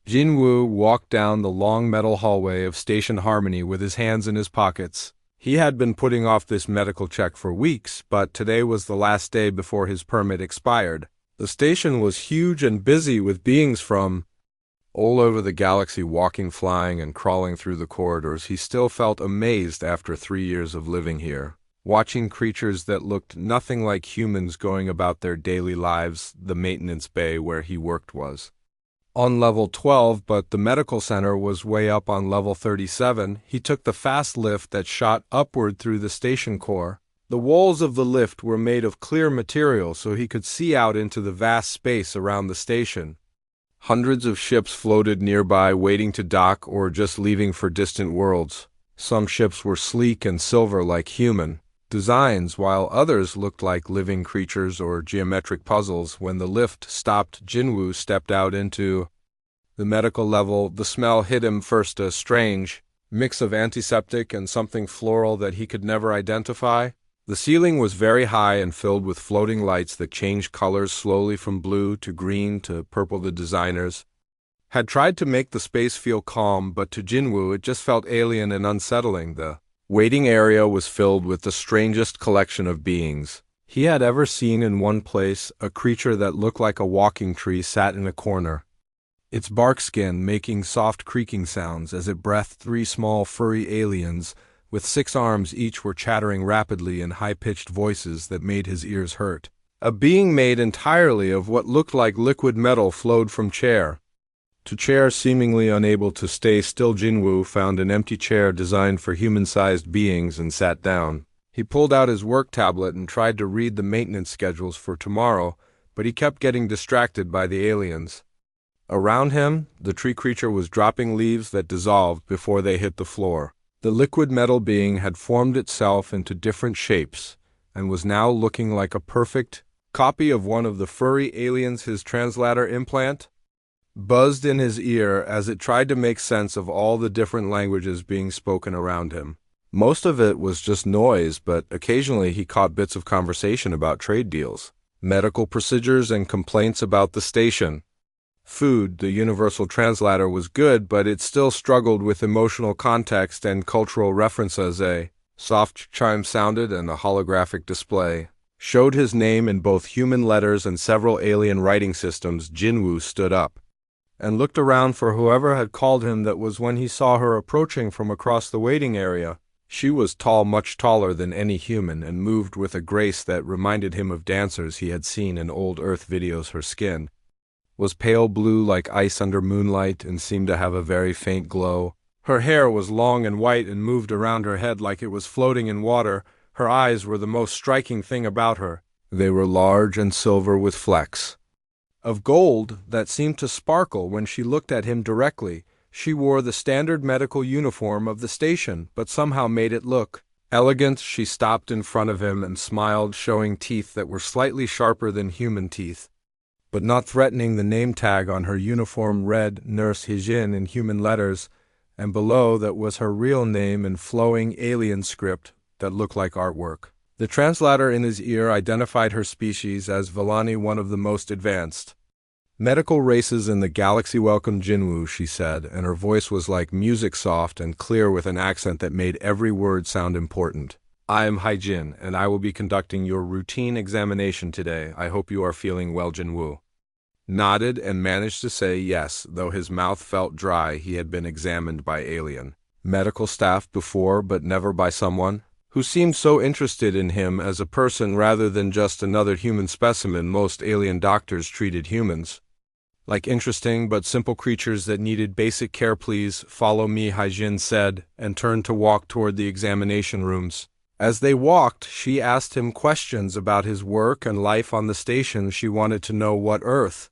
Jinwoo walked down the long metal hallway of Station Harmony with his hands in his pockets. He had been putting off this medical check for weeks, but today was the last day before his permit expired. The station was huge and busy with beings from all over the galaxy walking, flying, and crawling through the corridors. He still felt amazed after 3 years of living here, watching creatures that looked nothing like humans going about their daily lives. The maintenance bay where he worked was on level 12, but the medical center was way up on level 37. He took the fast lift that shot upward through the station core. The walls of the lift were made of clear material so he could see out into the vast space around the station. Hundreds of ships floated nearby, waiting to dock or just leaving for distant worlds. Some ships were sleek and silver like human designs, while others looked like living creatures or geometric puzzles. When the lift stopped, Jinwoo stepped out into the medical level. The smell hit him first, a strange mix of antiseptic and something floral that he could never identify. The ceiling was very high and filled with floating lights that changed colors slowly from blue to green to purple. The designers had tried to make the space feel calm, but to Jinwoo it just felt alien and unsettling. The waiting area was filled with the strangest collection of beings he had ever seen. In one place, a creature that looked like a walking tree sat in a corner, its bark skin making soft creaking sounds as it breathed. 3 small furry aliens with 6 arms each were chattering rapidly in high-pitched voices that made his ears hurt. A being made entirely of what looked like liquid metal flowed from chair to chair, seemingly unable to stay still. Jinwoo found an empty chair designed for human-sized beings and sat down. He pulled out his work tablet and tried to read the maintenance schedules for tomorrow, but he kept getting distracted by the aliens around him. The tree creature was dropping leaves that dissolved before they hit the floor. The liquid metal being had formed itself into different shapes and was now looking like a perfect copy of one of the furry aliens. His translator implant buzzed in his ear as it tried to make sense of all the different languages being spoken around him. Most of it was just noise, but occasionally he caught bits of conversation about trade deals, medical procedures, and complaints about the station. Food. The universal translator was good, but it still struggled with emotional context and cultural references. A soft chime sounded, and a holographic display showed his name in both human letters and several alien writing systems. Jinwoo stood up and looked around for whoever had called him. That was when he saw her approaching from across the waiting area. She was tall, much taller than any human, and moved with a grace that reminded him of dancers he had seen in old Earth videos. Her skin was pale blue like ice under moonlight and seemed to have a very faint glow. Her hair was long and white and moved around her head like it was floating in water. Her eyes were the most striking thing about her. They were large and silver with flecks of gold that seemed to sparkle when she looked at him directly. She wore the standard medical uniform of the station, but somehow made it look elegant. She stopped in front of him and smiled, showing teeth that were slightly sharper than human teeth, but not threatening. The name tag on her uniform read Nurse Hijin in human letters, and below that was her real name in flowing alien script that looked like artwork. The translator in his ear identified her species as Villani, one of the most advanced medical races in the galaxy. Welcome, Jinwoo, she said, and her voice was like music, soft and clear with an accent that made every word sound important. I am Haijin, and I will be conducting your routine examination today. I hope you are feeling well. Jinwoo nodded and managed to say yes, though his mouth felt dry. He had been examined by alien medical staff before, but never by someone who seemed so interested in him as a person rather than just another human specimen. Most alien doctors treated humans like interesting but simple creatures that needed basic care. Please follow me, Haijin said, and turned to walk toward the examination rooms. As they walked, she asked him questions about his work and life on the station. She wanted to know what Earth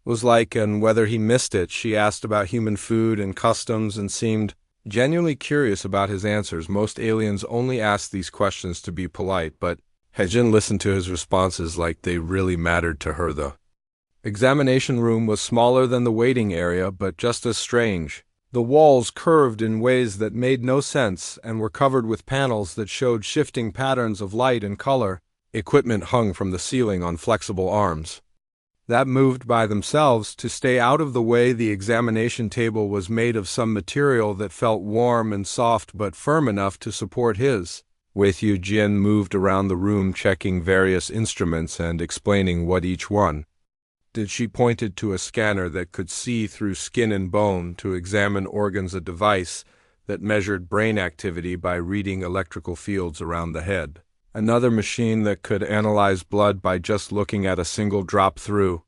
was like and whether he missed it. She asked about human food and customs and seemed genuinely curious about his answers. Most aliens only asked these questions to be polite, but Haijin listened to his responses like they really mattered to her. The examination room was smaller than the waiting area, but just as strange. The walls curved in ways that made no sense and were covered with panels that showed shifting patterns of light and color. Equipment hung from the ceiling on flexible arms that moved by themselves to stay out of the way. The examination table was made of some material that felt warm and soft but firm enough to support his. With you, Jin moved around the room checking various instruments and explaining what each one did. She pointed to a scanner that could see through skin and bone to examine organs, a device that measured brain activity by reading electrical fields around the head. Another machine that could analyze blood by just looking at a single drop through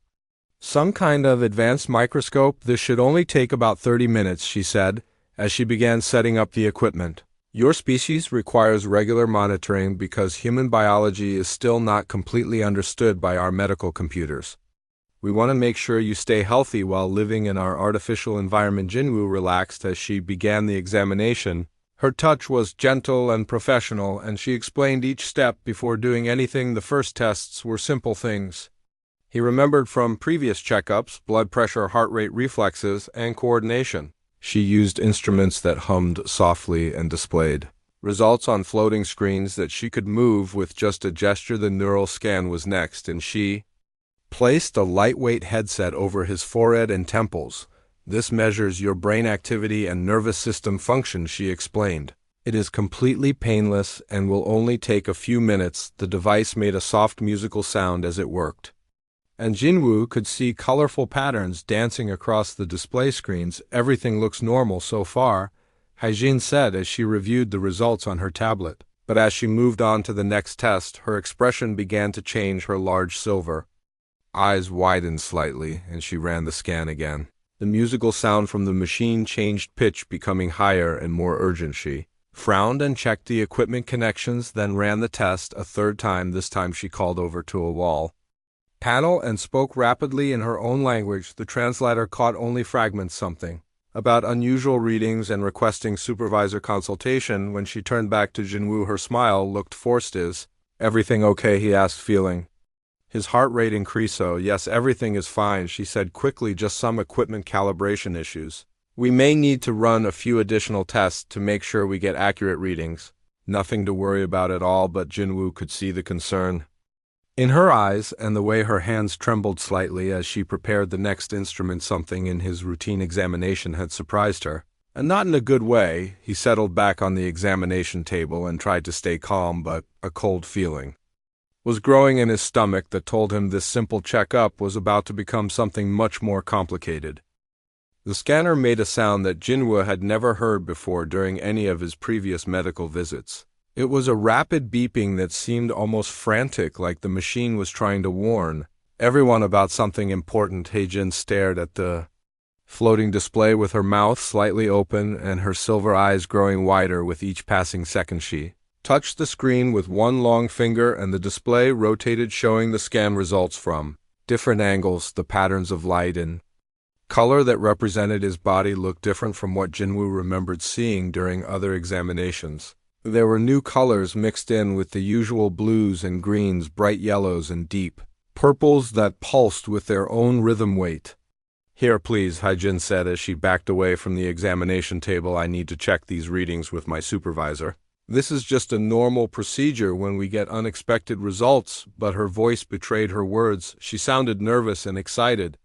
some kind of advanced microscope. This should only take about 30 minutes, she said, as she began setting up the equipment. Your species requires regular monitoring because human biology is still not completely understood by our medical computers. We want to make sure you stay healthy while living in our artificial environment. Jinwoo relaxed as she began the examination. Her touch was gentle and professional, and she explained each step before doing anything. The first tests were simple things he remembered from previous checkups: blood pressure, heart rate, reflexes, and coordination. She used instruments that hummed softly and displayed results on floating screens that she could move with just a gesture. The neural scan was next, and she placed a lightweight headset over his forehead and temples. This measures your brain activity and nervous system function, she explained. It is completely painless and will only take a few minutes. The device made a soft musical sound as it worked, and Jinwoo could see colorful patterns dancing across the display screens. Everything looks normal so far, Haijin said as she reviewed the results on her tablet. But as she moved on to the next test, her expression began to change. Her large silver eyes widened slightly, and she ran the scan again. The musical sound from the machine changed pitch, becoming higher and more urgent. She frowned and checked the equipment connections, then ran the test a third time. This time she called over to a wall panel and spoke rapidly in her own language. The translator caught only fragments, something about unusual readings and requesting supervisor consultation. When she turned back to Jinwoo, her smile looked forced. Is everything okay? He asked, feeling his heart rate increase. Oh, yes, everything is fine, she said quickly, just some equipment calibration issues. We may need to run a few additional tests to make sure we get accurate readings. Nothing to worry about at all, but Jinwoo could see the concern in her eyes and the way her hands trembled slightly as she prepared the next instrument. Something in his routine examination had surprised her, and not in a good way. He settled back on the examination table and tried to stay calm, but a cold feeling was growing in his stomach that told him this simple checkup was about to become something much more complicated. The scanner made a sound that Jinwoo had never heard before during any of his previous medical visits. It was a rapid beeping that seemed almost frantic, like the machine was trying to warn everyone about something important. Haejin stared at the floating display with her mouth slightly open and her silver eyes growing wider with each passing second. She touched the screen with one long finger, and the display rotated, showing the scan results from different angles. The patterns of light and color that represented his body looked different from what Jinwoo remembered seeing during other examinations. There were new colors mixed in with the usual blues and greens, bright yellows and deep purples that pulsed with their own rhythm. Wait. Here, please, Haijin said as she backed away from the examination table. I need to check these readings with my supervisor. This is just a normal procedure when we get unexpected results, but her voice betrayed her words. She sounded nervous and excited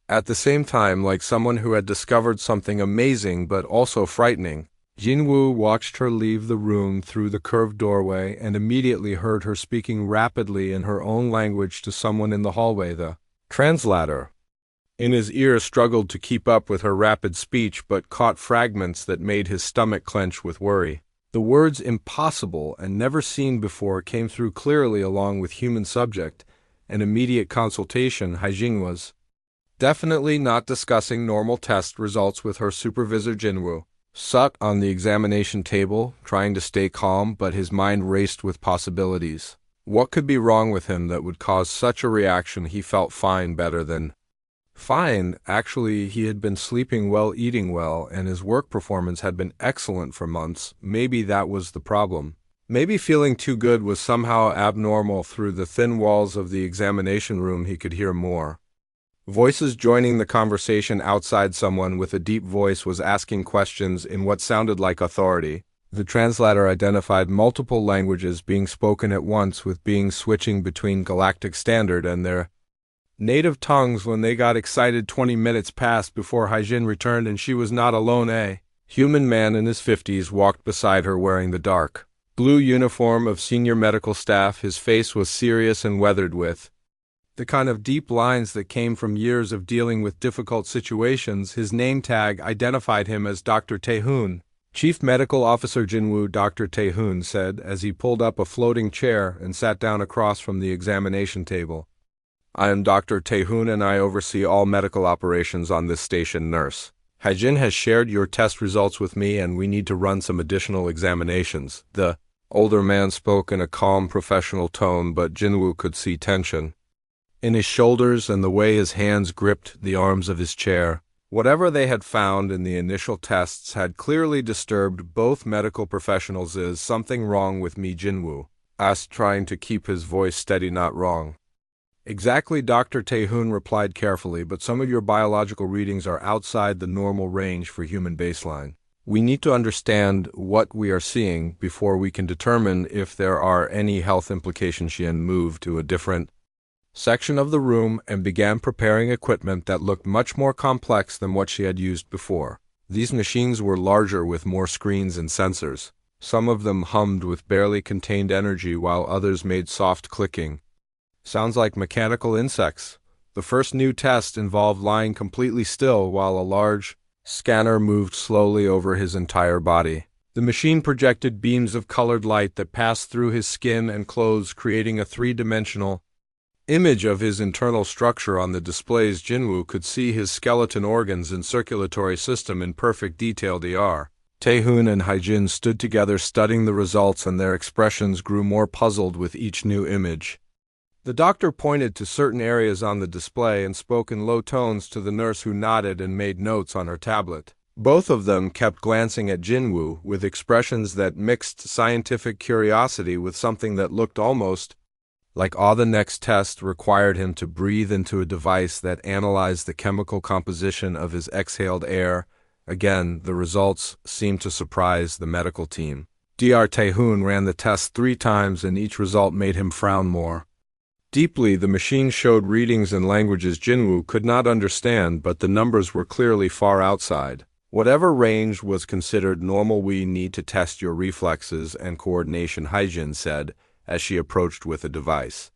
at the same time, like someone who had discovered something amazing but also frightening. Jinwoo watched her leave the room through the curved doorway and immediately heard her speaking rapidly in her own language to someone in the hallway. The translator in his ear struggled to keep up with her rapid speech but caught fragments that made his stomach clench with worry. The words "impossible" and "never seen before" came through clearly, along with "human subject" and "immediate consultation." Haijin was definitely not discussing normal test results with her supervisor. Jinwoo sat on the examination table, trying to stay calm, but his mind raced with possibilities. What could be wrong with him that would cause such a reaction? He felt fine, better than fine. Actually, he had been sleeping well, eating well, and his work performance had been excellent for months. Maybe that was the problem. Maybe feeling too good was somehow abnormal. Through the thin walls of the examination room, he could hear more voices joining the conversation outside. Someone with a deep voice was asking questions in what sounded like authority. The translator identified multiple languages being spoken at once, with beings switching between Galactic Standard and their Native tongues when they got excited. 20 minutes passed before Haijin returned, and she was not alone. A human man in his 50s walked beside her wearing the dark blue uniform of senior medical staff. His face was serious and weathered with the kind of deep lines that came from years of dealing with difficult situations. His name tag identified him as Dr. Taehoon. Chief Medical Officer Jinwoo, Dr. Taehoon said as he pulled up a floating chair and sat down across from the examination table. I am Dr. Taehoon and I oversee all medical operations on this station, nurse. Haijin has shared your test results with me and we need to run some additional examinations. The older man spoke in a calm, professional tone, but Jinwoo could see tension in his shoulders and the way his hands gripped the arms of his chair. Whatever they had found in the initial tests had clearly disturbed both medical professionals. Is something wrong with me? Jinwoo asked, trying to keep his voice steady. Not wrong. Exactly, Dr. Taehoon replied carefully, but some of your biological readings are outside the normal range for human baseline. We need to understand what we are seeing before we can determine if there are any health implications. She moved to a different section of the room and began preparing equipment that looked much more complex than what she had used before. These machines were larger with more screens and sensors. Some of them hummed with barely contained energy while others made soft clicking. Sounds like mechanical insects. The first new test involved lying completely still while a large scanner moved slowly over his entire body. The machine projected beams of colored light that passed through his skin and clothes, creating a three-dimensional image of his internal structure on the displays. Jinwoo could see his skeleton, organs, and circulatory system in perfect detail. Dr. Taehoon and Haijin stood together studying the results, and their expressions grew more puzzled with each new image. The doctor pointed to certain areas on the display and spoke in low tones to the nurse, who nodded and made notes on her tablet. Both of them kept glancing at Jinwoo with expressions that mixed scientific curiosity with something that looked almost like awe. The next test required him to breathe into a device that analyzed the chemical composition of his exhaled air. Again, the results seemed to surprise the medical team. Dr. Taehoon ran the test 3 times and each result made him frown more deeply. The machine showed readings in languages Jinwoo could not understand, but the numbers were clearly far outside whatever range was considered normal. We need to test your reflexes and coordination, Haijin said as she approached with a device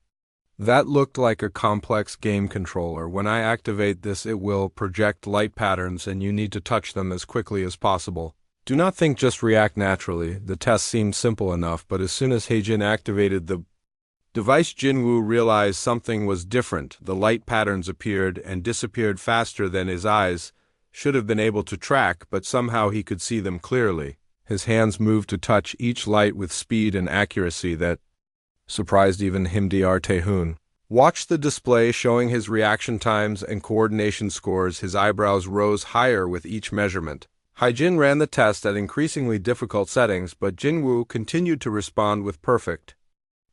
that looked like a complex game controller. When I activate this, it will project light patterns and you need to touch them as quickly as possible. Do not think, just react naturally. The test seemed simple enough, but as soon as Haijin activated the device, Jinwoo realized something was different. The light patterns appeared and disappeared faster than his eyes should have been able to track, but somehow he could see them clearly. His hands moved to touch each light with speed and accuracy that surprised even him. Dr. Taehoon watched the display showing his reaction times and coordination scores. His eyebrows rose higher with each measurement. Haijin ran the test at increasingly difficult settings, but Jinwoo continued to respond with perfect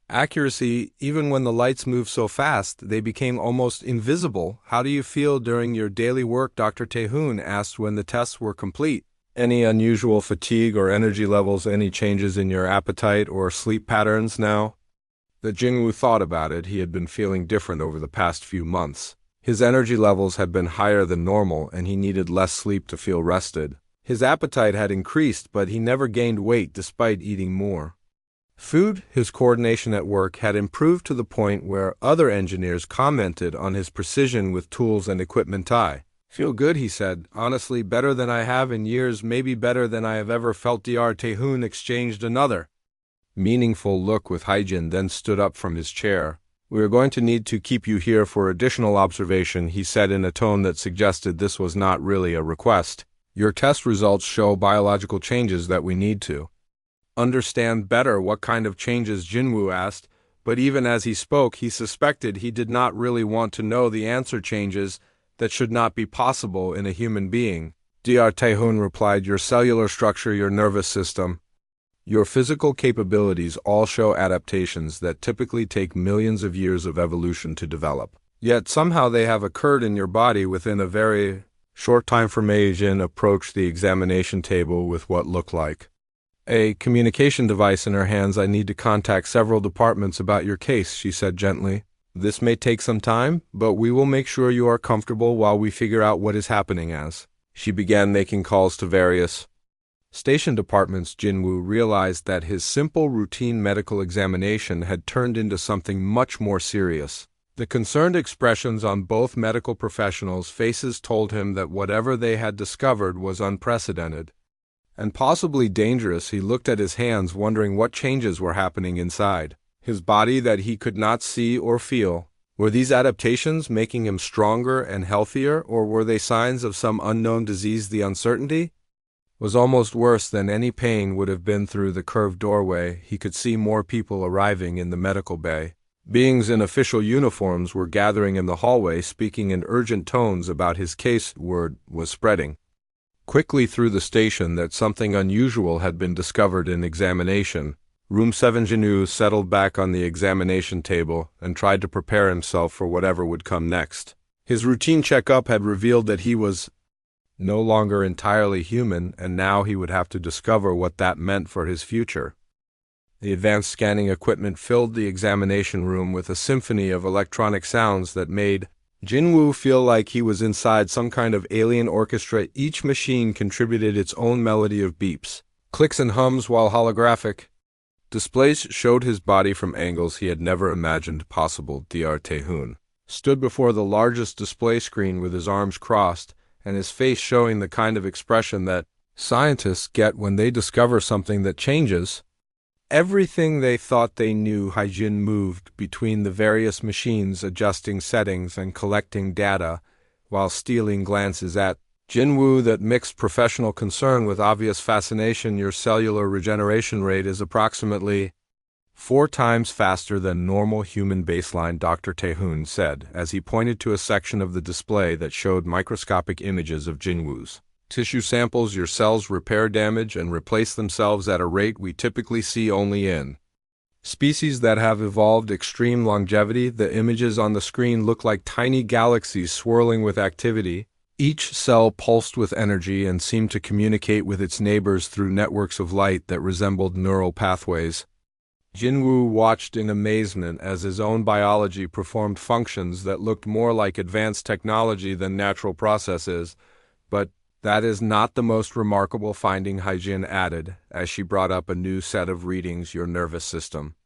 accuracy. Even when the lights moved so fast, they became almost invisible. How do you feel during your daily work? Dr. Taehoon asked when the tests were complete. Any unusual fatigue or energy levels? Any changes in your appetite or sleep patterns now? That Jinwoo thought about it, he had been feeling different over the past few months. His energy levels had been higher than normal and he needed less sleep to feel rested. His appetite had increased, but he never gained weight despite eating more food. His coordination at work had improved to the point where other engineers commented on his precision with tools and equipment. I feel good, he said. Honestly, better than I have in years, maybe better than I have ever felt. Dr. Taehoon exchanged another meaningful look with Haijin, then stood up from his chair. We are going to need to keep you here for additional observation, he said in a tone that suggested this was not really a request. Your test results show biological changes that we need to understand better. What kind of changes? Jinwoo asked, but even as he spoke, he suspected he did not really want to know the answer. Changes that should not be possible in a human being. Dr. Taehoon replied, your cellular structure, your nervous system, your physical capabilities all show adaptations that typically take millions of years of evolution to develop. Yet somehow they have occurred in your body within a very short time frame. Haijin approached the examination table with what looked like a communication device in her hands. I need to contact several departments about your case, she said gently. This may take some time, but we will make sure you are comfortable while we figure out what is happening as. She began making calls to various station departments. Jinwoo realized that his simple routine medical examination had turned into something much more serious. The concerned expressions on both medical professionals' faces told him that whatever they had discovered was unprecedented and possibly dangerous. He looked at his hands, wondering what changes were happening inside his body that he could not see or feel. Were these adaptations making him stronger and healthier, or were they signs of some unknown disease? The uncertainty was almost worse than any pain would have been. Through the curved doorway, he could see more people arriving in the medical bay. Beings in official uniforms were gathering in the hallway, speaking in urgent tones about his case. Word was spreading quickly through the station that something unusual had been discovered in examination. Room 7. Jinwoo settled back on the examination table and tried to prepare himself for whatever would come next. His routine checkup had revealed that he was no longer entirely human, and now he would have to discover what that meant for his future. The advanced scanning equipment filled the examination room with a symphony of electronic sounds that made Jinwoo feel like he was inside some kind of alien orchestra. Each machine contributed its own melody of beeps, clicks and hums, while holographic displays showed his body from angles he had never imagined possible. Dr. Tae-hoon stood before the largest display screen with his arms crossed and his face showing the kind of expression that scientists get when they discover something that changes everything they thought they knew. Hyjin moved between the various machines, adjusting settings and collecting data, while stealing glances at Jinwoo that mixed professional concern with obvious fascination. Your cellular regeneration rate is approximately 4 times faster than normal human baseline, Dr. Tae-hoon said, as he pointed to a section of the display that showed microscopic images of Jinwoo's tissue samples. Your cells repair damage and replace themselves at a rate we typically see only in species that have evolved extreme longevity. The images on the screen look like tiny galaxies swirling with activity. Each cell pulsed with energy and seemed to communicate with its neighbors through networks of light that resembled neural pathways. Jinwoo watched in amazement as his own biology performed functions that looked more like advanced technology than natural processes. But that is not the most remarkable finding, Hyjin added, as she brought up a new set of readings. Your nervous system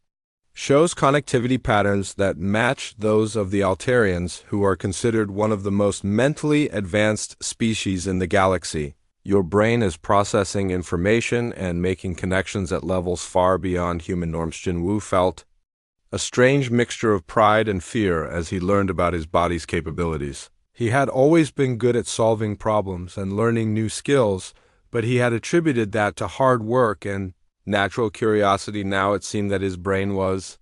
shows connectivity patterns that match those of the Altarians, who are considered one of the most mentally advanced species in the galaxy. Your brain is processing information and making connections at levels far beyond human norms. Jinwoo felt a strange mixture of pride and fear as he learned about his body's capabilities. He had always been good at solving problems and learning new skills, but he had attributed that to hard work and natural curiosity. Now it seemed that his brain was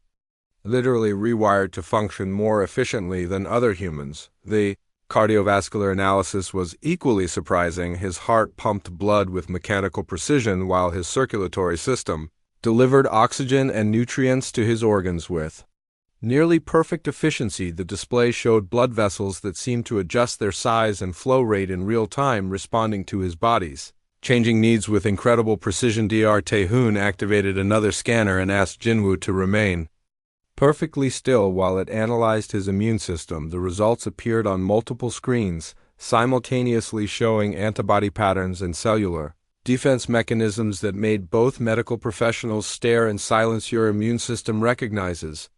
literally rewired to function more efficiently than other humans. The cardiovascular analysis was equally surprising. His heart pumped blood with mechanical precision, while his circulatory system delivered oxygen and nutrients to his organs with nearly perfect efficiency. The display showed blood vessels that seemed to adjust their size and flow rate in real time, responding to his body's changing needs with incredible precision. Dr. Tae-hoon activated another scanner and asked Jinwoo to remain perfectly still while it analyzed his immune system. The results appeared on multiple screens, simultaneously showing antibody patterns and cellular defense mechanisms that made both medical professionals stare in silence. Your immune system recognizes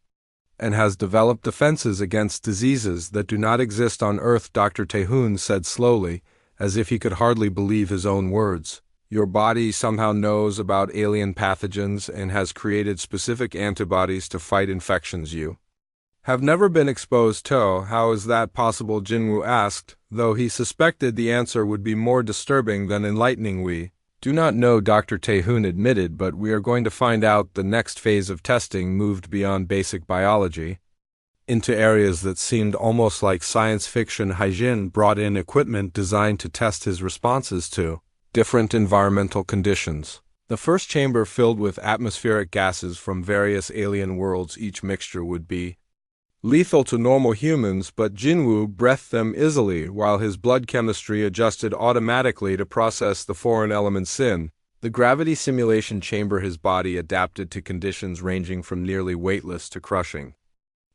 and has developed defenses against diseases that do not exist on Earth, Dr. Tae-hoon said slowly, as if he could hardly believe his own words. Your body somehow knows about alien pathogens and has created specific antibodies to fight infections you have never been exposed to. How is that possible? Jinwoo asked, though he suspected the answer would be more disturbing than enlightening. We do not know, Dr. Tae-hoon admitted, but we are going to find out. The next phase of testing moved beyond basic biology into areas that seemed almost like science fiction. Hyjin brought in equipment designed to test his responses to different environmental conditions. The first chamber filled with atmospheric gases from various alien worlds. Each mixture would be lethal to normal humans, but Jinwoo breathed them easily, while his blood chemistry adjusted automatically to process the foreign elements in the gravity simulation chamber. His body adapted to conditions ranging from nearly weightless to crushing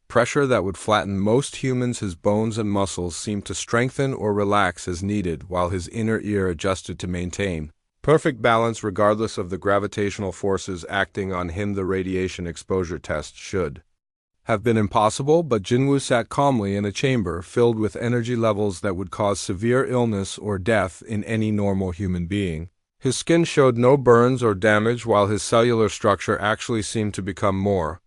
Pressure that would flatten most humans, his bones and muscles seemed to strengthen or relax as needed, while his inner ear adjusted to maintain perfect balance regardless of the gravitational forces acting on him. The radiation exposure test should have been impossible, but Jinwoo sat calmly in a chamber filled with energy levels that would cause severe illness or death in any normal human being. His skin showed no burns or damage, while his cellular structure actually seemed to become more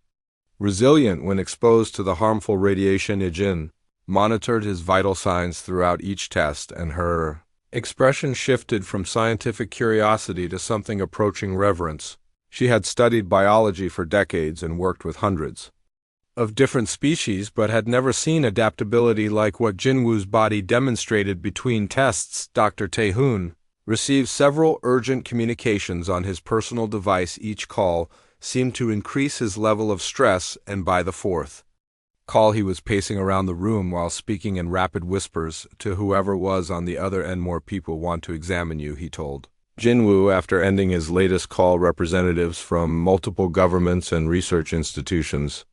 resilient when exposed to the harmful radiation. Ijin monitored his vital signs throughout each test, and her expression shifted from scientific curiosity to something approaching reverence. She had studied biology for decades and worked with hundreds of different species, but had never seen adaptability like what Jinwoo's body demonstrated between tests. Dr. Taehoon received several urgent communications on his personal device. Each call seemed to increase his level of stress, and by the fourth call he was pacing around the room while speaking in rapid whispers to whoever was on the other end. More people want to examine you, he told Jinwoo after ending his latest call. Representatives from multiple governments and research institutions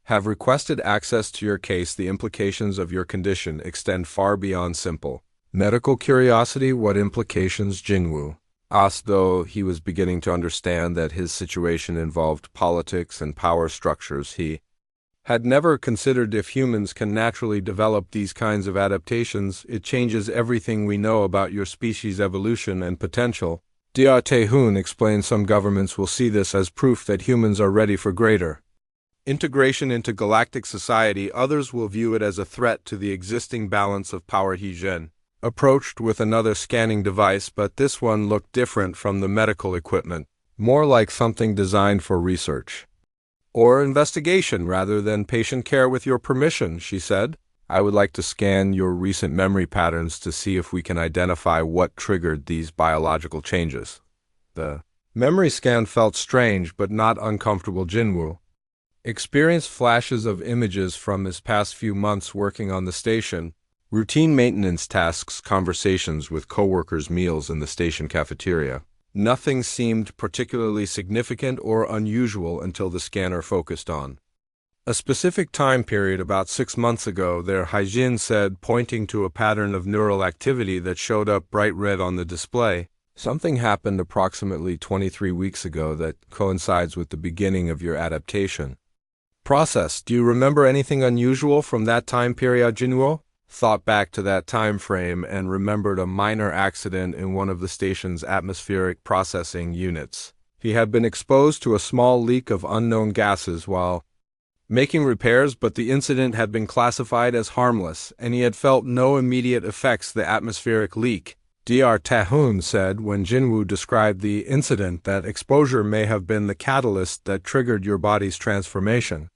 have requested access to your case. The implications of your condition extend far beyond simple medical curiosity. What implications? Jinwoo asked, though he was beginning to understand that his situation involved politics and power structures. He had never considered if humans can naturally develop these kinds of adaptations. It changes everything we know about your species' evolution and potential. Dr. Taehoon explained some governments will see this as proof that humans are ready for greater integration into galactic society. Others will view it as a threat to the existing balance of power. He approached with another scanning device, but this one looked different from the medical equipment, more like something designed for research or investigation rather than patient care. With your permission, she said, I would like to scan your recent memory patterns to see if we can identify what triggered these biological changes. The memory scan felt strange but not uncomfortable. Jinwoo experienced flashes of images from his past few months working on the station. Routine maintenance tasks, conversations with coworkers, meals in the station cafeteria. Nothing seemed particularly significant or unusual until the scanner focused on a specific time period about 6 months ago. There, Hyjin said, pointing to a pattern of neural activity that showed up bright red on the display. Something happened approximately 23 weeks ago that coincides with the beginning of your adaptation process. Do you remember anything unusual from that time period? Jinwoo thought back to that time frame and remembered a minor accident in one of the station's atmospheric processing units. He had been exposed to a small leak of unknown gases while making repairs, but the incident had been classified as harmless, and he had felt no immediate effects. The atmospheric leak, Dr. Taehoon said when Jinwoo described the incident, that exposure may have been the catalyst that triggered your body's transformation.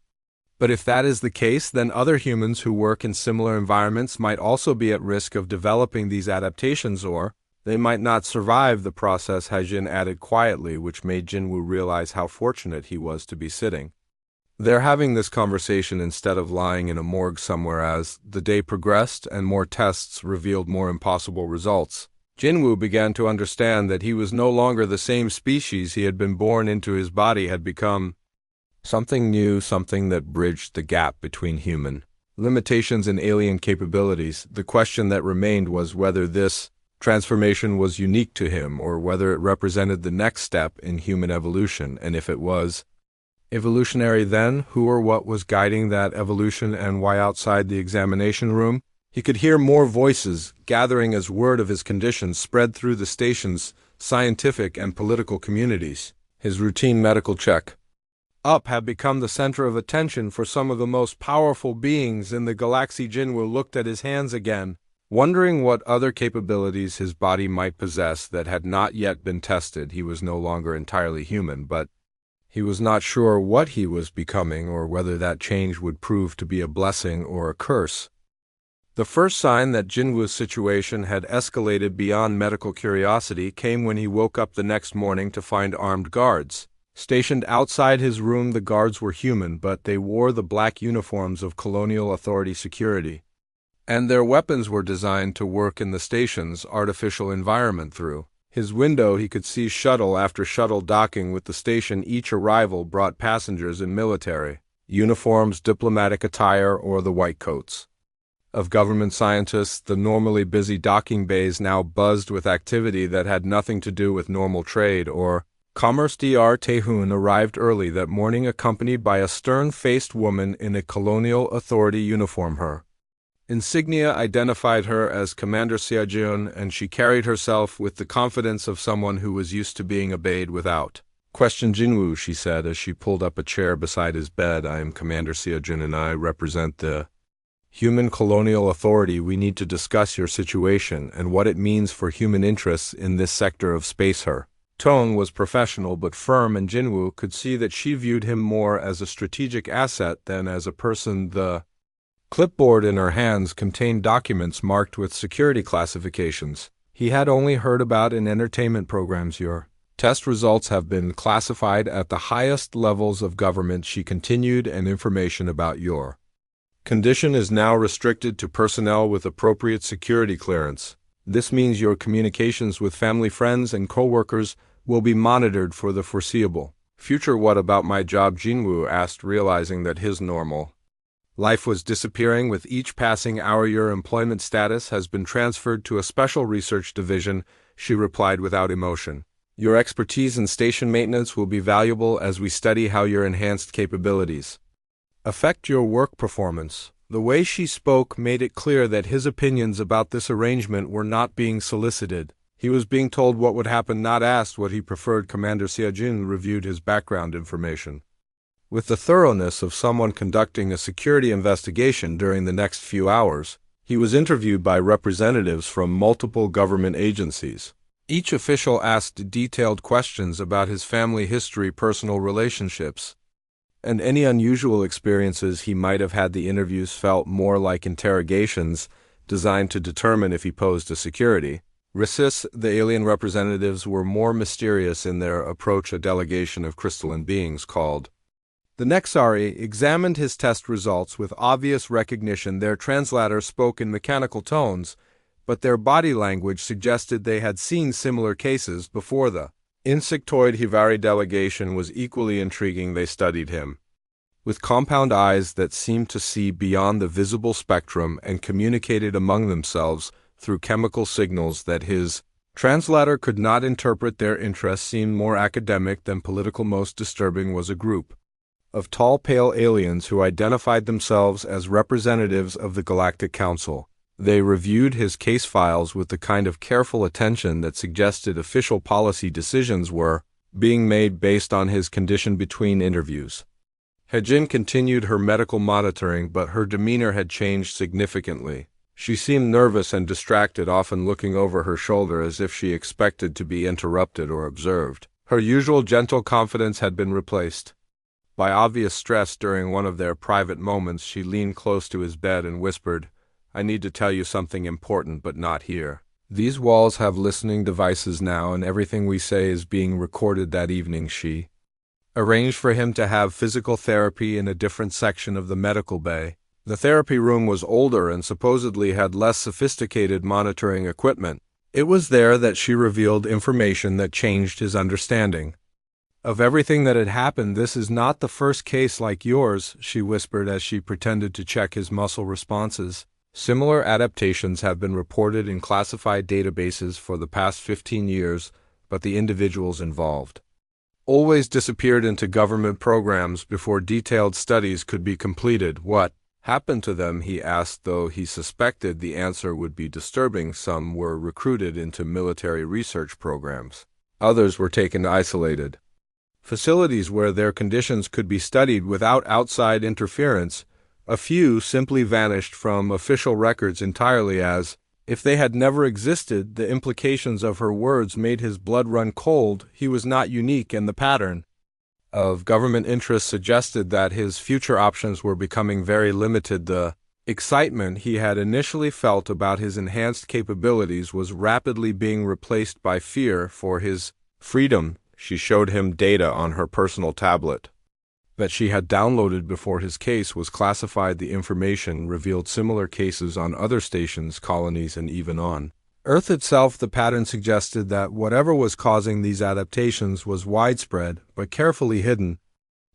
But if that is the case, then other humans who work in similar environments might also be at risk of developing these adaptations, or they might not survive the process, Hyjin added quietly, which made Jinwoo realize how fortunate he was to be sitting there having this conversation instead of lying in a morgue somewhere. As the day progressed and more tests revealed more impossible results, Jinwoo began to understand that he was no longer the same species he had been born into. His body had become something new, something that bridged the gap between human limitations and alien capabilities. The question that remained was whether this transformation was unique to him or whether it represented the next step in human evolution, and if it was evolutionary, then who or what was guiding that evolution and why? Outside the examination room, he could hear more voices gathering as word of his condition spread through the station's scientific and political communities. His routine medical check had become the center of attention for some of the most powerful beings in the galaxy. Jinwoo looked at his hands again, wondering what other capabilities his body might possess that had not yet been tested. He was no longer entirely human, but he was not sure what he was becoming or whether that change would prove to be a blessing or a curse. The first sign that Jinwoo's situation had escalated beyond medical curiosity came when he woke up the next morning to find armed guards stationed outside his room. The guards were human, but they wore the black uniforms of Colonial Authority security, and their weapons were designed to work in the station's artificial environment. Through his window, he could see shuttle after shuttle docking with the station. Each arrival brought passengers in military uniforms, diplomatic attire, or the white coats. Of government scientists, the normally busy docking bays now buzzed with activity that had nothing to do with normal trade or commerce. Dr. Tehun arrived early that morning accompanied by a stern-faced woman in a colonial authority uniform. Her insignia identified her as Commander Seojun, and she carried herself with the confidence of someone who was used to being obeyed without question. Jinwoo, she said as she pulled up a chair beside his bed, I am Commander Seojun and I represent the Human Colonial Authority. We need to discuss your situation and what it means for human interests in this sector of space. Her tone was professional but firm, and Jinwoo could see that she viewed him more as a strategic asset than as a person. The clipboard in her hands contained documents marked with security classifications. He had only heard about in entertainment programs. Your test results have been classified at the highest levels of government, she continued, and information about your condition is now restricted to personnel with appropriate security clearance. This means your communications with family, friends, and co-workers will be monitored for the foreseeable future. What about my job? Jinwoo asked, realizing that his normal life was disappearing with each passing hour. Your employment status has been transferred to a special research division, she replied without emotion. Your expertise in station maintenance will be valuable as we study how your enhanced capabilities affect your work performance. The way she spoke made it clear that his opinions about this arrangement were not being solicited. He was being told what would happen, not asked what he preferred. Commander Seojun reviewed his background information with the thoroughness of someone conducting a security investigation. During the next few hours, he was interviewed by representatives from multiple government agencies. Each official asked detailed questions about his family history, personal relationships, and any unusual experiences he might have had. The interviews felt more like interrogations designed to determine if he posed a security risk. The alien representatives were more mysterious in their approach. A delegation of crystalline beings called the Nexari examined his test results with obvious recognition. Their translator spoke in mechanical tones, but their body language suggested they had seen similar cases before. The insectoid Hivari delegation was equally intriguing. They studied him with compound eyes that seemed to see beyond the visible spectrum and communicated among themselves through chemical signals that his translator could not interpret. Their interests seemed more academic than political. Most disturbing was a group of tall, pale aliens who identified themselves as representatives of the Galactic Council. They reviewed his case files with the kind of careful attention that suggested official policy decisions were being made based on his condition. Between interviews, Hejin continued her medical monitoring, but her demeanor had changed significantly. She seemed nervous and distracted, often looking over her shoulder as if she expected to be interrupted or observed. Her usual gentle confidence had been replaced by obvious stress. During one of their private moments, she leaned close to his bed and whispered, I need to tell you something important, but not here. These walls have listening devices now, and everything we say is being recorded. That evening, she arranged for him to have physical therapy in a different section of the medical bay. The therapy room was older and supposedly had less sophisticated monitoring equipment. It was there that she revealed information that changed his understanding of everything that had happened. This is not the first case like yours, she whispered as she pretended to check his muscle responses. Similar adaptations have been reported in classified databases for the past 15 years, but the individuals involved always disappeared into government programs before detailed studies could be completed. What happened to them? He asked, though he suspected the answer would be disturbing. Some were recruited into military research programs. Others were taken to isolated facilities where their conditions could be studied without outside interference. A few simply vanished from official records entirely, as if they had never existed. The implications of her words made his blood run cold. He was not unique, and the pattern of government interests suggested that his future options were becoming very limited. The excitement he had initially felt about his enhanced capabilities was rapidly being replaced by fear for his freedom. She showed him data on her personal tablet that she had downloaded before his case was classified. The information revealed similar cases on other stations, colonies, and even on Earth itself. The pattern suggested that whatever was causing these adaptations was widespread but carefully hidden.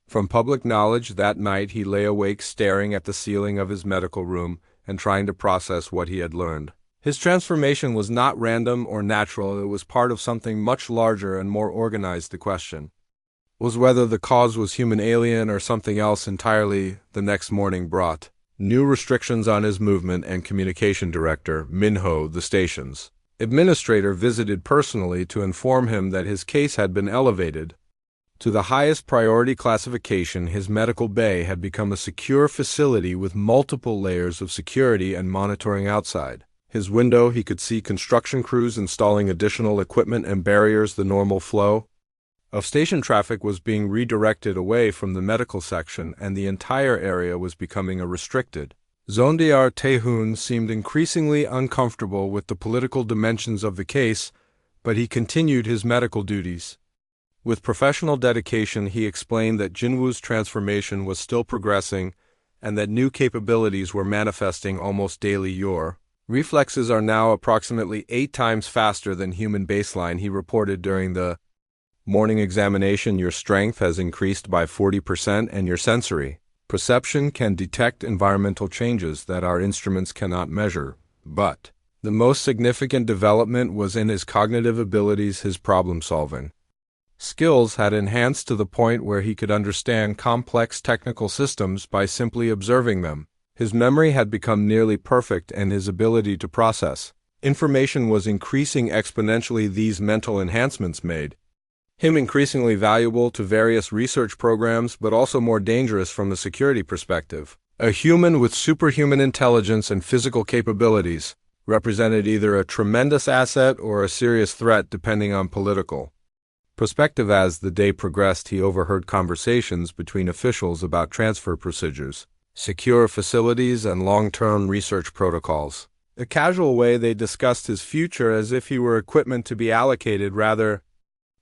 From public knowledge, that night he lay awake staring at the ceiling of his medical room and trying to process what he had learned. His transformation was not random or natural, it was part of something much larger and more organized. The question was whether the cause was human alien or something else entirely. The next morning brought new restrictions on his movement, and communication director, Minho, the station's administrator, visited personally to inform him that his case had been elevated to the highest priority classification. His medical bay had become a secure facility with multiple layers of security and monitoring outside his window. He could see construction crews installing additional equipment and barriers. The normal flow of station traffic was being redirected away from the medical section, and the entire area was becoming a restricted zone. Dr. Tehun seemed increasingly uncomfortable with the political dimensions of the case, but he continued his medical duties. With professional dedication, he explained that Jinwoo's transformation was still progressing and that new capabilities were manifesting almost daily. Your reflexes are now approximately 8 times faster than human baseline, he reported during the morning examination. Your strength has increased by 40%, and your sensory perception can detect environmental changes that our instruments cannot measure. But the most significant development was in his cognitive abilities. His problem-solving skills had enhanced to the point where he could understand complex technical systems by simply observing them. His memory had become nearly perfect, and his ability to process information was increasing exponentially. These mental enhancements made him increasingly valuable to various research programs, but also more dangerous from the security perspective. A human with superhuman intelligence and physical capabilities represented either a tremendous asset or a serious threat, depending on political perspective. As the day progressed, he overheard conversations between officials about transfer procedures, secure facilities, and long-term research protocols. A casual way, they discussed his future as if he were equipment to be allocated rather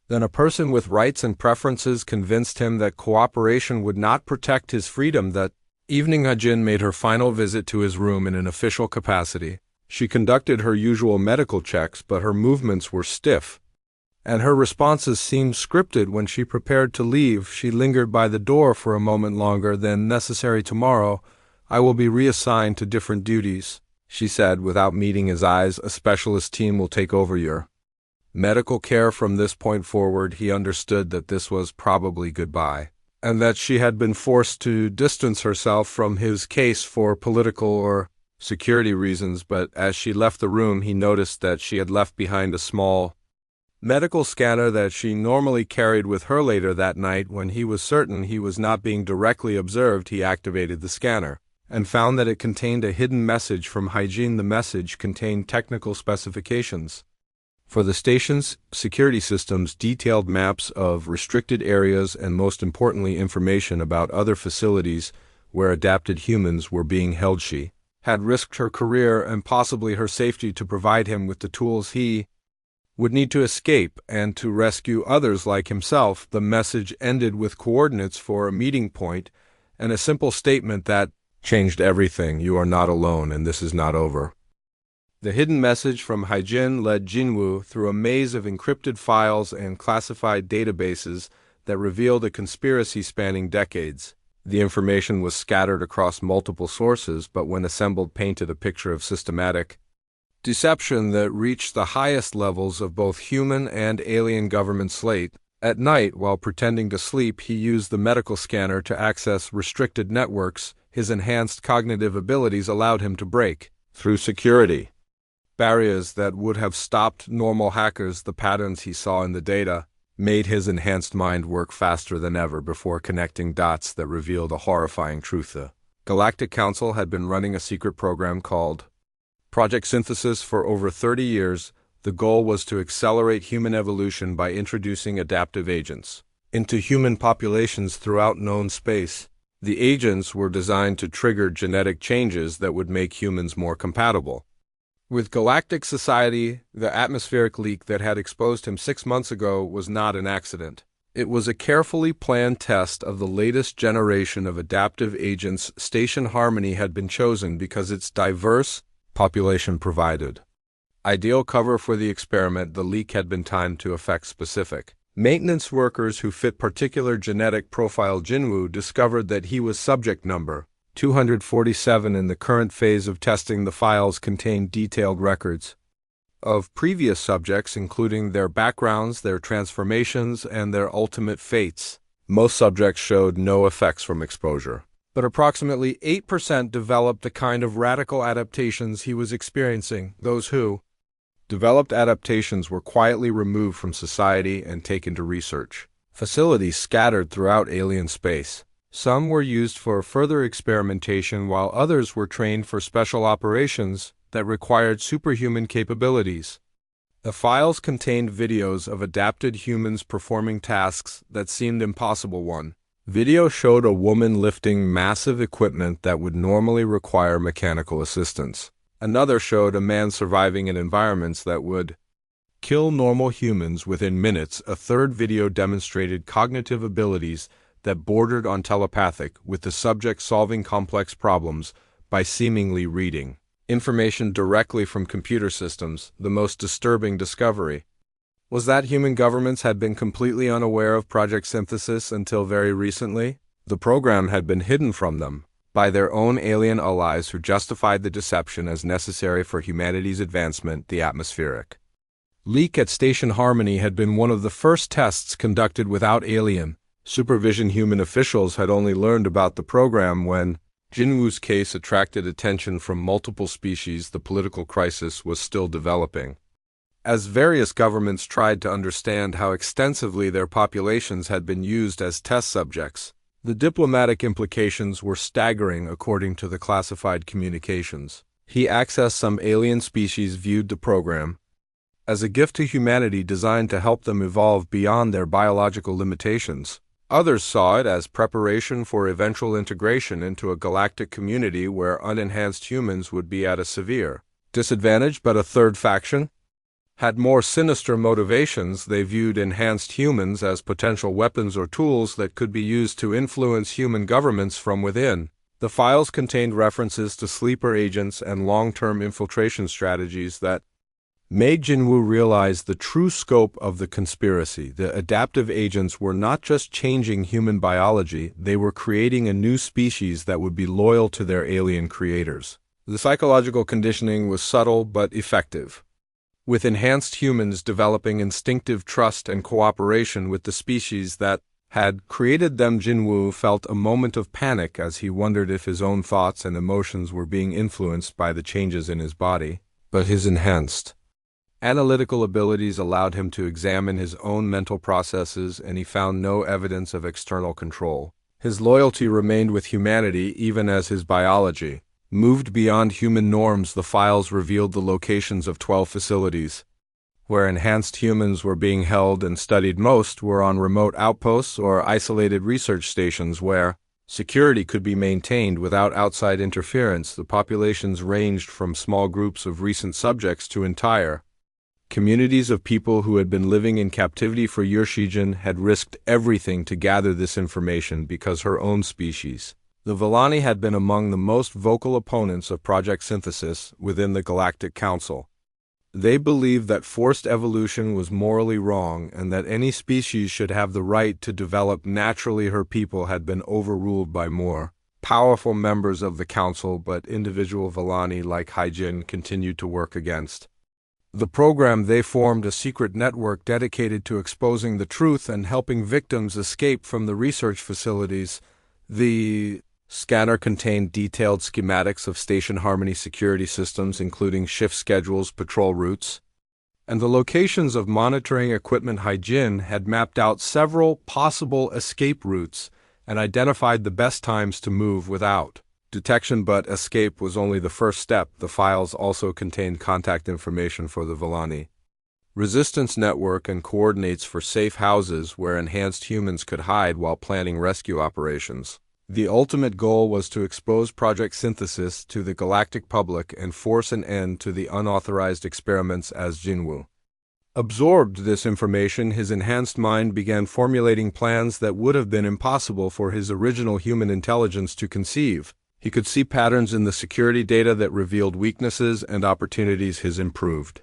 than a person with rights and preferences. Convinced him that cooperation would not protect his freedom. That evening, Hajin made her final visit to his room in an official capacity. She conducted her usual medical checks, but her movements were stiff, and her responses seemed scripted. When she prepared to leave, she lingered by the door for a moment longer than necessary. Tomorrow, I will be reassigned to different duties, she said without meeting his eyes. A specialist team will take over your medical care from this point forward. He understood that this was probably goodbye, and that she had been forced to distance herself from his case for political or security reasons. But as she left the room, he noticed that she had left behind a small medical scanner that she normally carried with her. Later that night, when he was certain he was not being directly observed, he activated the scanner and found that it contained a hidden message from Hygiene. The message contained technical specifications for the station's security systems, detailed maps of restricted areas, and most importantly, information about other facilities where adapted humans were being held. She had risked her career and possibly her safety to provide him with the tools he would need to escape and to rescue others like himself. The message ended with coordinates for a meeting point and a simple statement that changed everything. You are not alone, and this is not over. The hidden message from Haijin led Jinwoo through a maze of encrypted files and classified databases that revealed a conspiracy spanning decades. The information was scattered across multiple sources, but when assembled, painted a picture of systematic deception that reached the highest levels of both human and alien government. Slate. At night, while pretending to sleep, he used the medical scanner to access restricted networks. His enhanced cognitive abilities allowed him to break through security barriers that would have stopped normal hackers. The patterns he saw in the data made his enhanced mind work faster than ever before, connecting dots that revealed a horrifying truth. The Galactic Council had been running a secret program called Project Synthesis for over 30 years. The goal was to accelerate human evolution by introducing adaptive agents into human populations throughout known space. The agents were designed to trigger genetic changes that would make humans more compatible with galactic society. The atmospheric leak that had exposed him 6 months ago was not an accident. It was a carefully planned test of the latest generation of adaptive agents. Station Harmony had been chosen because its diverse population provided ideal cover for the experiment. The leak had been timed to affect specific Maintenance workers who fit particular genetic profile Jinwu discovered that he was subject number 247 in the current phase of testing. The files contained detailed records of previous subjects, including their backgrounds, their transformations, and their ultimate fates. Most subjects showed no effects from exposure, but approximately 8% developed the kind of radical adaptations he was experiencing. Those who developed adaptations were quietly removed from society and taken to research facilities scattered throughout alien space. Some were used for further experimentation, while others were trained for special operations that required superhuman capabilities. The files contained videos of adapted humans performing tasks that seemed impossible. One video showed a woman lifting massive equipment that would normally require mechanical assistance. Another showed a man surviving in environments that would kill normal humans within minutes. A third video demonstrated cognitive abilities that bordered on telepathic, with the subject solving complex problems by seemingly reading information directly from computer systems. The most disturbing discovery was that human governments had been completely unaware of Project Synthesis until very recently. The program had been hidden from them by their own alien allies who justified the deception as necessary for humanity's advancement. The atmospheric leak at Station Harmony had been one of the first tests conducted without alien supervision. Human officials had only learned about the program when Jinwu's case attracted attention from multiple species. The political crisis was still developing, as various governments tried to understand how extensively their populations had been used as test subjects. The diplomatic implications were staggering. According to the classified communications he accessed, some alien species viewed the program as a gift to humanity designed to help them evolve beyond their biological limitations. Others saw it as preparation for eventual integration into a galactic community where unenhanced humans would be at a severe disadvantage. But a third faction had more sinister motivations. They viewed enhanced humans as potential weapons or tools that could be used to influence human governments from within. The files contained references to sleeper agents and long-term infiltration strategies that made Jinwu realize the true scope of the conspiracy. The adaptive agents were not just changing human biology, they were creating a new species that would be loyal to their alien creators. The psychological conditioning was subtle but effective, with enhanced humans developing instinctive trust and cooperation with the species that had created them. Jinwu felt a moment of panic as he wondered if his own thoughts and emotions were being influenced by the changes in his body, but his enhanced analytical abilities allowed him to examine his own mental processes, and he found no evidence of external control. His loyalty remained with humanity even as his biology moved beyond human norms. The files revealed the locations of 12 facilities where enhanced humans were being held and studied. Most were on remote outposts or isolated research stations where security could be maintained without outside interference. The populations ranged from small groups of recent subjects to entire communities of people who had been living in captivity for years. Shijin had risked everything to gather this information because her own species, the Villani, had been among the most vocal opponents of Project Synthesis within the Galactic Council. They believed that forced evolution was morally wrong and that any species should have the right to develop naturally. Her people had been overruled by more powerful members of the Council, but individual Villani like Haijin continued to work against the program. They formed a secret network dedicated to exposing the truth and helping victims escape from the research facilities. The scanner contained detailed schematics of Station Harmony security systems, including shift schedules, patrol routes, and the locations of monitoring equipment. Haijin had mapped out several possible escape routes and identified the best times to move without detection, but escape was only the first step. The files also contained contact information for the Villani resistance network and coordinates for safe houses where enhanced humans could hide while planning rescue operations. The ultimate goal was to expose Project Synthesis to the galactic public and force an end to the unauthorized experiments. As Jinwu absorbed this information, his enhanced mind began formulating plans that would have been impossible for his original human intelligence to conceive. He could see patterns in the security data that revealed weaknesses and opportunities. His improved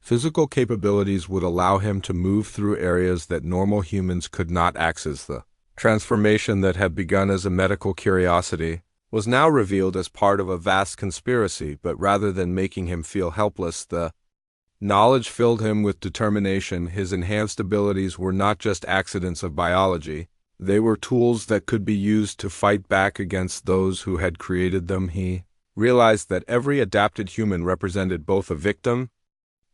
Physical capabilities would allow him to move through areas that normal humans could not access. The transformation that had begun as a medical curiosity was now revealed as part of a vast conspiracy, but rather than making him feel helpless, the knowledge filled him with determination. His enhanced abilities were not just accidents of biology. They were tools that could be used to fight back against those who had created them. He realized that every adapted human represented both a victim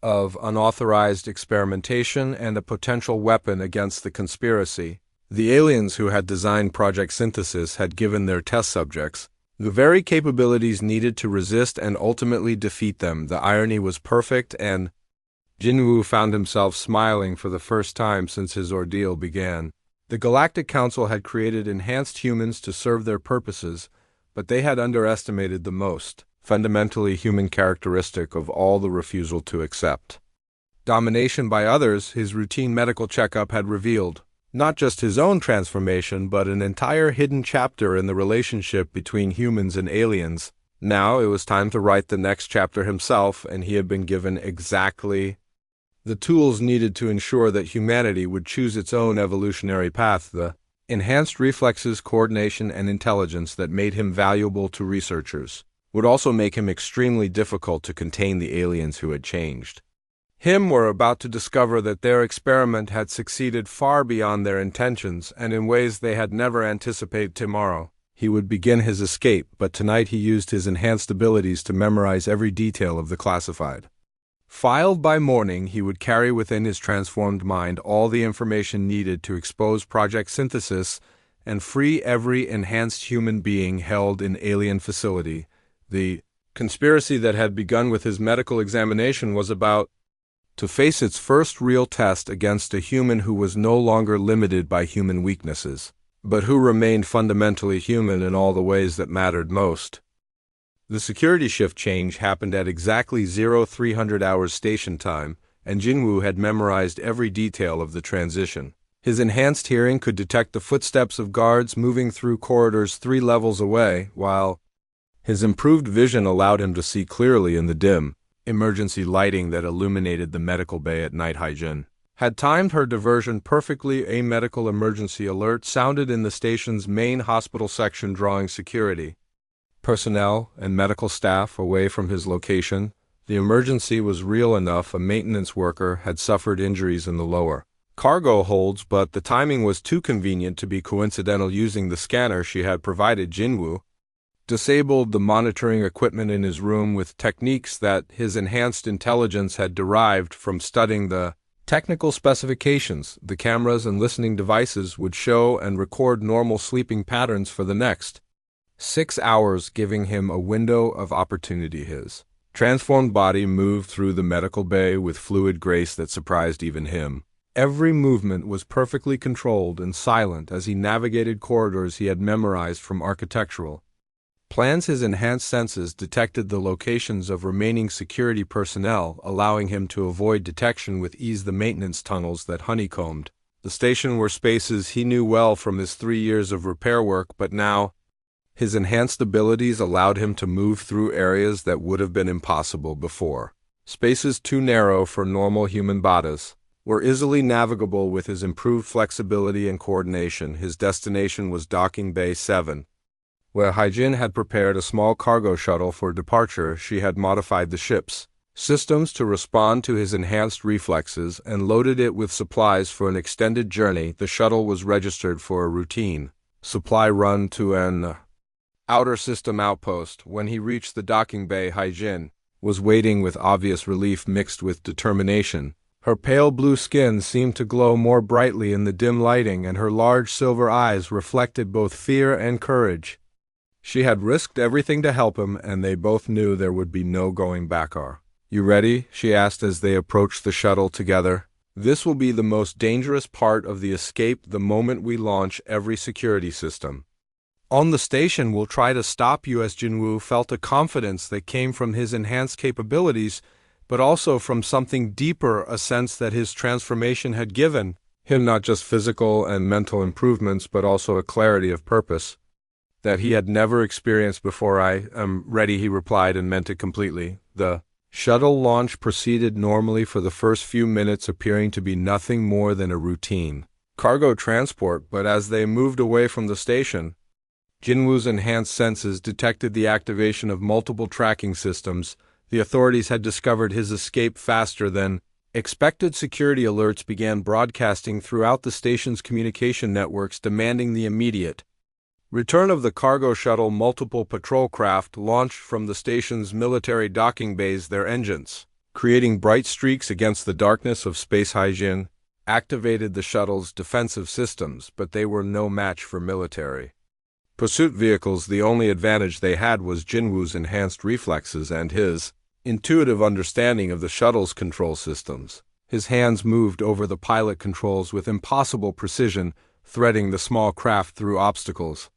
of unauthorized experimentation and a potential weapon against the conspiracy. The aliens who had designed Project Synthesis had given their test subjects the very capabilities needed to resist and ultimately defeat them. The irony was perfect, and Jinwoo found himself smiling for the first time since his ordeal began. The Galactic Council had created enhanced humans to serve their purposes, but they had underestimated the most fundamentally human characteristic of all: the refusal to accept domination by others. His routine medical checkup had revealed not just his own transformation, but an entire hidden chapter in the relationship between humans and aliens. Now it was time to write the next chapter himself, and he had been given exactly the tools needed to ensure that humanity would choose its own evolutionary path: the enhanced reflexes, coordination, and intelligence that made him valuable to researchers would also make him extremely difficult to contain. The aliens who had changed him were about to discover that their experiment had succeeded far beyond their intentions and in ways they had never anticipated. Tomorrow he would begin his escape, but tonight he used his enhanced abilities to memorize every detail of the classified file. By morning, he would carry within his transformed mind all the information needed to expose Project Synthesis and free every enhanced human being held in alien facility. The conspiracy that had begun with his medical examination was about to face its first real test against a human who was no longer limited by human weaknesses, but who remained fundamentally human in all the ways that mattered most. The security shift change happened at exactly 0300 hours station time, and Jinwoo had memorized every detail of the transition. His enhanced hearing could detect the footsteps of guards moving through corridors 3 levels away, while his improved vision allowed him to see clearly in the dim emergency lighting that illuminated the medical bay at night. Hyjin had timed her diversion perfectly. A medical emergency alert sounded in the station's main hospital section, drawing security personnel and medical staff away from his location. The emergency was real enough. A maintenance worker had suffered injuries in the lower cargo holds, but the timing was too convenient to be coincidental. Using the scanner she had provided, Jinwoo disabled the monitoring equipment in his room with techniques that his enhanced intelligence had derived from studying the technical specifications. The cameras and listening devices would show and record normal sleeping patterns for the next 6 hours, giving him a window of opportunity. His transformed body moved through the medical bay with fluid grace that surprised even him. Every movement was perfectly controlled and silent as he navigated corridors he had memorized from architectural plans. His enhanced senses detected the locations of remaining security personnel, allowing him to avoid detection with ease. The maintenance tunnels that honeycombed the station were spaces he knew well from his 3 years of repair work, but now his enhanced abilities allowed him to move through areas that would have been impossible before. Spaces too narrow for normal human bodies were easily navigable with his improved flexibility and coordination. His destination was Docking Bay 7, where Hyjin had prepared a small cargo shuttle for departure. She had modified the ship's systems to respond to his enhanced reflexes and loaded it with supplies for an extended journey. The shuttle was registered for a routine supply run to an outer system outpost. When he reached the docking bay, Hyjin was waiting with obvious relief mixed with determination. Her pale blue skin seemed to glow more brightly in the dim lighting, and her large silver eyes reflected both fear and courage. She had risked everything to help him, and they both knew there would be no going back. "Are you ready?" she asked as they approached the shuttle together. "This will be the most dangerous part of the escape. The moment we launch every security system on the station will try to stop you." As Jinwoo felt a confidence that came from his enhanced capabilities, but also from something deeper, a sense that his transformation had given him not just physical and mental improvements, but also a clarity of purpose that he had never experienced before. "I am ready," he replied, and meant it completely. The Shuttle launch proceeded normally for the first few minutes, appearing to be nothing more than a routine cargo transport, but as they moved away from the station, Jinwoo's enhanced senses detected the activation of multiple tracking systems. The authorities had discovered his escape faster than expected. Security alerts began broadcasting throughout the station's communication networks, demanding the immediate return of the cargo shuttle. Multiple patrol craft launched from the station's military docking bays, their engines creating bright streaks against the darkness of space. Haijin activated the shuttle's defensive systems, but they were no match for military pursuit vehicles. The only advantage they had was Jinwoo's enhanced reflexes and his intuitive understanding of the shuttle's control systems. His hands moved over the pilot controls with impossible precision, threading the small craft through obstacles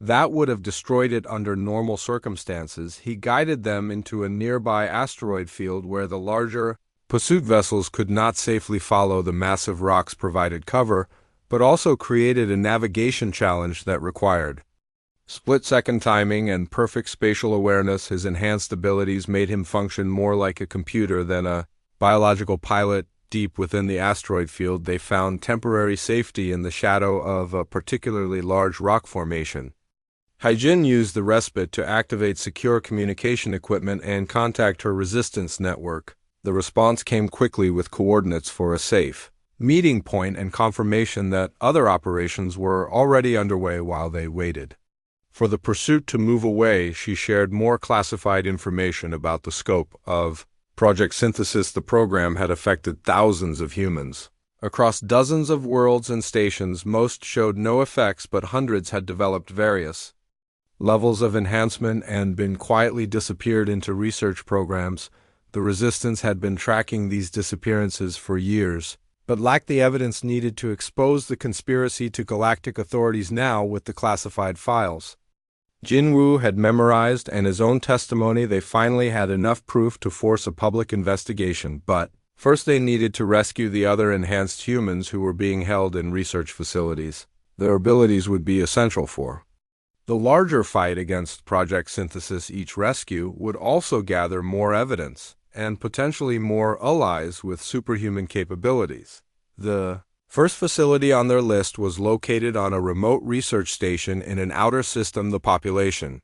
that would have destroyed it under normal circumstances. He guided them into a nearby asteroid field where the larger pursuit vessels could not safely follow. The massive rocks provided cover, but also created a navigation challenge that required split-second timing and perfect spatial awareness. His enhanced abilities made him function more like a computer than a biological pilot. Deep within the asteroid field, they found temporary safety in the shadow of a particularly large rock formation. Haijin used the respite to activate secure communication equipment and contact her resistance network. The response came quickly with coordinates for a safe meeting point and confirmation that other operations were already underway. While they waited for the pursuit to move away, she shared more classified information about the scope of Project Synthesis. The program had affected thousands of humans across dozens of worlds and stations. Most showed no effects, but hundreds had developed various levels of enhancement and been quietly disappeared into research programs. The Resistance had been tracking these disappearances for years, but lacked the evidence needed to expose the conspiracy to galactic authorities. Now, with the classified files Jinwoo had memorized and his own testimony, they finally had enough proof to force a public investigation. But first they needed to rescue the other enhanced humans who were being held in research facilities. Their abilities would be essential for the larger fight against Project Synthesis. Each rescue would also gather more evidence and potentially more allies with superhuman capabilities. The first facility on their list was located on a remote research station in an outer system. The population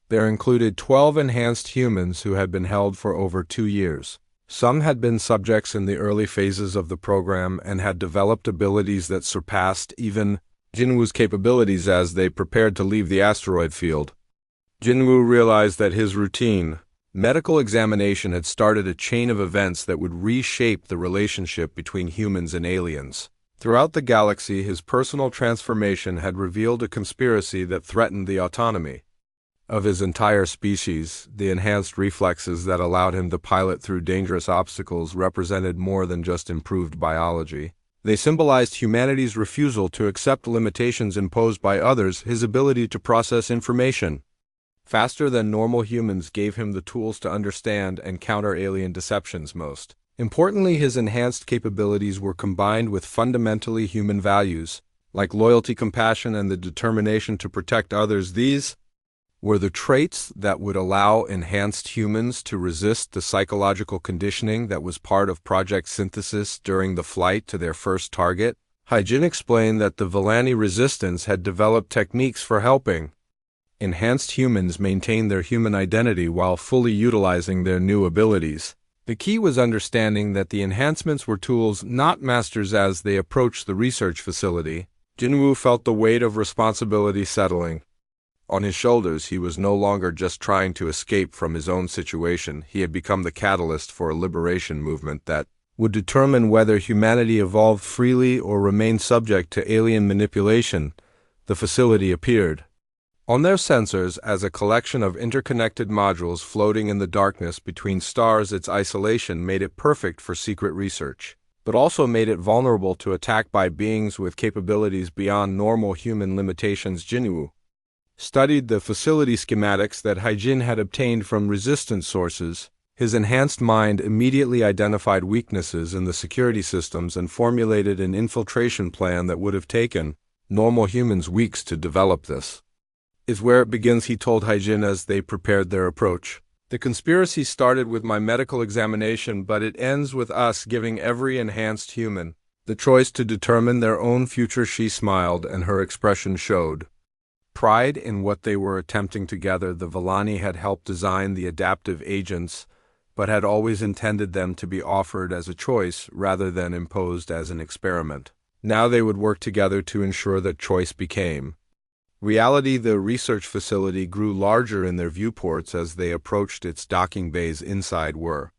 there included 12 enhanced humans who had been held for over 2 years. Some had been subjects in the early phases of the program and had developed abilities that surpassed even Jinwoo's capabilities. As they prepared to leave the asteroid field, Jinwoo realized that his routine medical examination had started a chain of events that would reshape the relationship between humans and aliens. Throughout the galaxy, his personal transformation had revealed a conspiracy that threatened the autonomy of his entire species. The enhanced reflexes that allowed him to pilot through dangerous obstacles represented more than just improved biology. They symbolized humanity's refusal to accept limitations imposed by others. His ability to process information faster than normal humans gave him the tools to understand and counter alien deceptions. Most importantly, his enhanced capabilities were combined with fundamentally human values, like loyalty, compassion, and the determination to protect others. These were the traits that would allow enhanced humans to resist the psychological conditioning that was part of Project Synthesis during the flight to their first target. Haijin explained that the Villani Resistance had developed techniques for helping enhanced humans maintain their human identity while fully utilizing their new abilities. The key was understanding that the enhancements were tools, not masters. As they approached the research facility, Jinwoo felt the weight of responsibility settling on his shoulders. He was no longer just trying to escape from his own situation. He had become the catalyst for a liberation movement that would determine whether humanity evolved freely or remained subject to alien manipulation. The facility appeared on their sensors as a collection of interconnected modules floating in the darkness between stars. Its isolation made it perfect for secret research, but also made it vulnerable to attack by beings with capabilities beyond normal human limitations. Jinwoo studied the facility schematics that Haijin had obtained from resistance sources. His enhanced mind immediately identified weaknesses in the security systems and formulated an infiltration plan that would have taken normal humans weeks to develop. This is where it begins, he told Haijin as they prepared their approach. The conspiracy started with my medical examination, but it ends with us giving every enhanced human the choice to determine their own future. She smiled, and her expression showed pride in what they were attempting together. The Villani had helped design the adaptive agents, but had always intended them to be offered as a choice rather than imposed as an experiment. Now they would work together to ensure that choice became reality. The research facility grew larger in their viewports as they approached its docking bays. Inside were